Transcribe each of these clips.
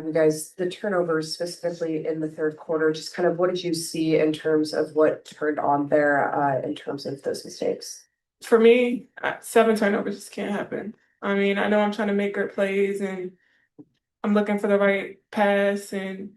You guys, the turnovers specifically in the third quarter, just kind of what did you see in terms of what turned on there, in terms of those mistakes? For me, 7 turnovers just can't happen. I mean, I know I'm trying to make good plays and I'm looking for the right pass and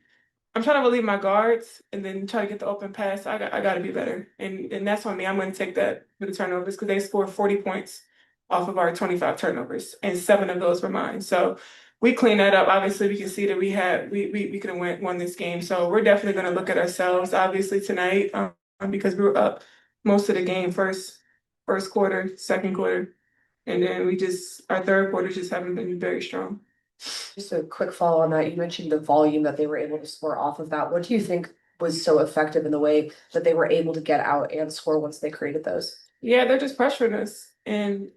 I'm trying to relieve my guards and then try to get the open pass. I got to be better. And that's on me. I'm going to take that for the turnovers because they scored 40 points off of our 25 turnovers and 7 of those were mine. So we cleaned that up. Obviously, we can see that we could have won this game. So we're definitely going to look at ourselves obviously tonight because we were up most of the game first quarter, second quarter, and then our third quarter just haven't been very strong. Just a quick follow on that. You mentioned the volume that they were able to score off of that. What do you think was so effective in the way that they were able to get out and score once they created those? Yeah, they're just pressuring us and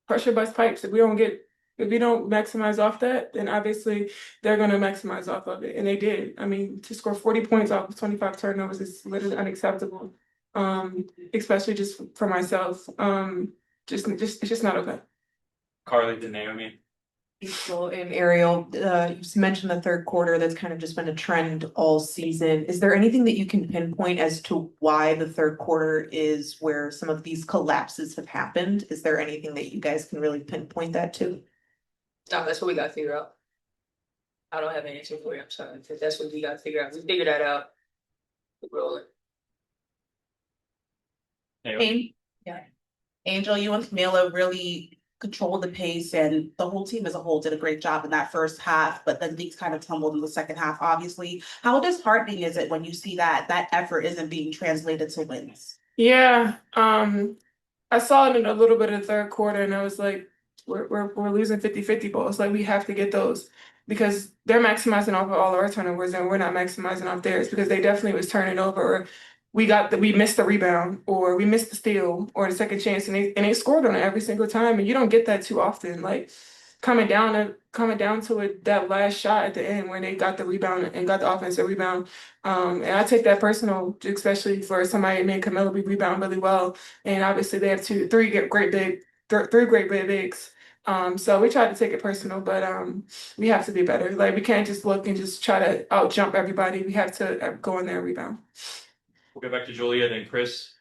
pressure bust pipes. If we don't maximize off that, then obviously they're going to maximize off of it, and they did. I mean, to score 40 points off of 25 turnovers is literally unacceptable, especially just for myself. Just it's just not okay. Carly to Naomi. April and Ariel, you just mentioned the third quarter. That's kind of just been a trend all season. Is there anything that you can pinpoint as to why the third quarter is where some of these collapses have happened? Is there anything that you guys can really pinpoint that to? No, that's what we gotta figure out. I don't have an answer for you, I'm sorry, because that's what we gotta figure out. We figure that out. We're rolling. Naomi. Yeah. Angel, you and Camila really controlled the pace, and the whole team as a whole did a great job in that first half, but then things kind of tumbled in the second half, obviously. How disheartening is it when you see that effort isn't being translated to wins? Yeah, I saw it in a little bit of the third quarter, and I was like, we're losing 50-50 balls. Like we have to get those because they're maximizing off of all of our turnovers, and we're not maximizing off theirs because they definitely was turning over. Or we missed the rebound, or we missed the steal, or the second chance, and they scored on it every single time, and you don't get that too often. Like coming down to it, that last shot at the end when they got the rebound and got the offensive rebound. And I take that personal, especially for somebody named Camilla. We rebound really well, and obviously they have three great big bigs. So we tried to take it personal, but we have to be better. Like we can't just look and just try to out jump everybody. We have to go in there and rebound. We'll go back to Julia, then Chris.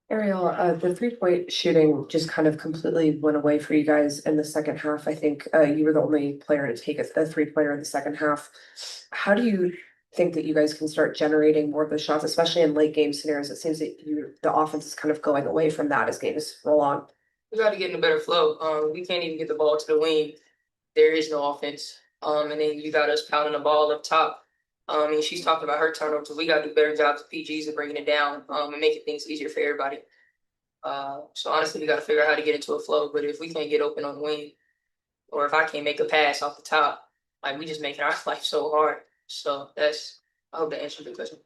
Ariel, the 3-point shooting just kind of completely went away for you guys in the second half. I think you were the only player to take a 3-pointer in the second half. How do you think that you guys can start generating more of those shots, especially in late game scenarios? It seems that the offense is kind of going away from that as games roll on. We gotta get in a better flow. We can't even get the ball to the wing. There is no offense. And then you got us pounding the ball up top. And she's talking about her turnovers. We gotta do better jobs of PGs of bringing it down, and making things easier for everybody. So honestly, we gotta figure out how to get into a flow. But if we can't get open on the wing, or if I can't make a pass off the top, like we just making our life so hard. So I hope that answers the question.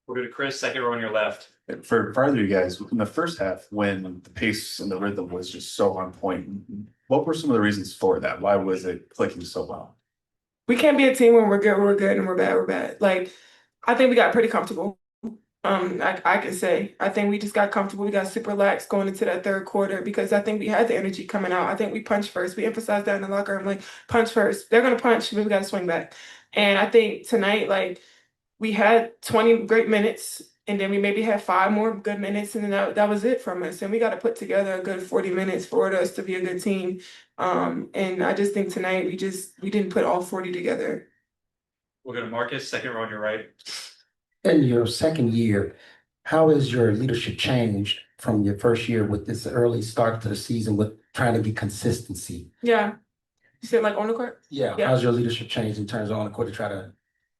We'll go to Chris, second row on your left. For either of you guys, in the first half, when the pace and the rhythm was just so on point, what were some of the reasons for that? Why was it clicking so well? We can't be a team when we're good, and we're bad. Like I think we got pretty comfortable. I can say I think we just got comfortable. We got super lax going into that third quarter because I think we had the energy coming out. I think we punched first. We emphasized that in the locker room, like punch first. They're gonna punch, but we gotta swing back. And I think tonight, like we had 20 great minutes, and then we maybe had 5 more good minutes, and then that was it from us. And we got to put together a good 40 minutes for us to be a good team. And I just think tonight we didn't put all 40 together. We'll go to Marcus, second row on your right. In your second year, how has your leadership changed from your first year with this early start to the season with trying to get consistency? Yeah. You said like on the court? Yeah, Yeah. how's your leadership changed in terms of on the court to try to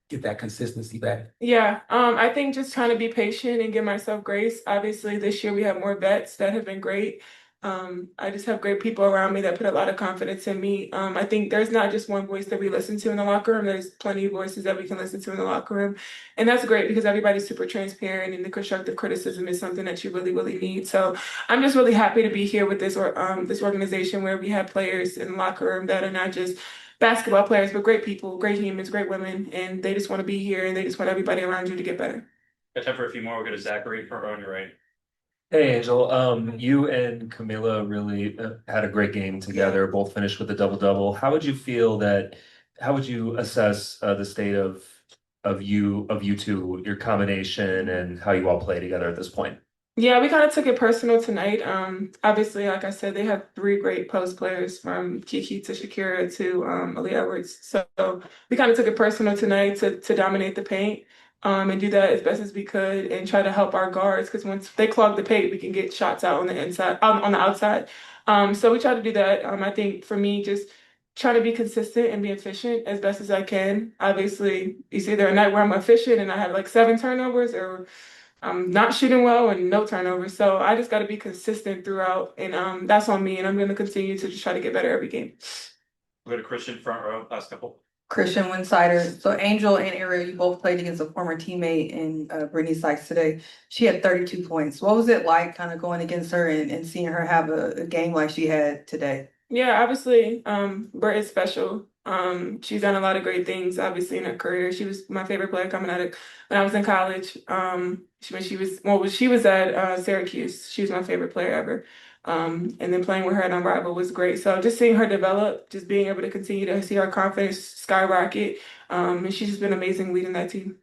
get that consistency back? Yeah, I think just trying to be patient and give myself grace. Obviously, this year we have more vets that have been great. I just have great people around me that put a lot of confidence in me. I think there's not just one voice that we listen to in the locker room. There's plenty of voices that we can listen to in the locker room. And that's great because everybody's super transparent and the constructive criticism is something that you really, really need. So I'm just really happy to be here with this organization where we have players in the locker room that are not just basketball players, but great people, great humans, great women, and they just want to be here and they just want everybody around you to get better. Got time for a few more. We'll go to Zachary, front row on your right. Hey Angel, you and Camila really had a great game together, both finished with a double-double. How would you feel that how would you assess the state of you two, your combination and how you all play together at this point? Yeah, we kind of took it personal tonight. Obviously, like I said, they have three great post players from Kiki to Shakira to Ali Edwards. So we kind of took it personal tonight to dominate the paint, and do that as best as we could and try to help our guards because once they clog the paint, we can get shots out on the inside, on the outside. So we try to do that. I think for me, just trying to be consistent and be efficient as best as I can. Obviously, it's either a night where I'm efficient and I have like 7 turnovers, or I'm not shooting well and no turnovers. So I just got to be consistent throughout, and that's on me. And I'm going to continue to just try to get better every game. We'll go to Christian front row, last couple. Christian Winsider. So Angel and Ariel, you both played against a former teammate in Brittany Sykes today. She had 32 points. What was it like kind of going against her and seeing her have a game like she had today? Yeah, obviously, Britt is special. She's done a lot of great things, obviously, in her career. She was my favorite player coming out of when I was in college. When she was at Syracuse, she was my favorite player ever. And then playing with her at Unrivaled was great. So just seeing her develop, just being able to continue to see her confidence skyrocket. And she's just been amazing leading that team.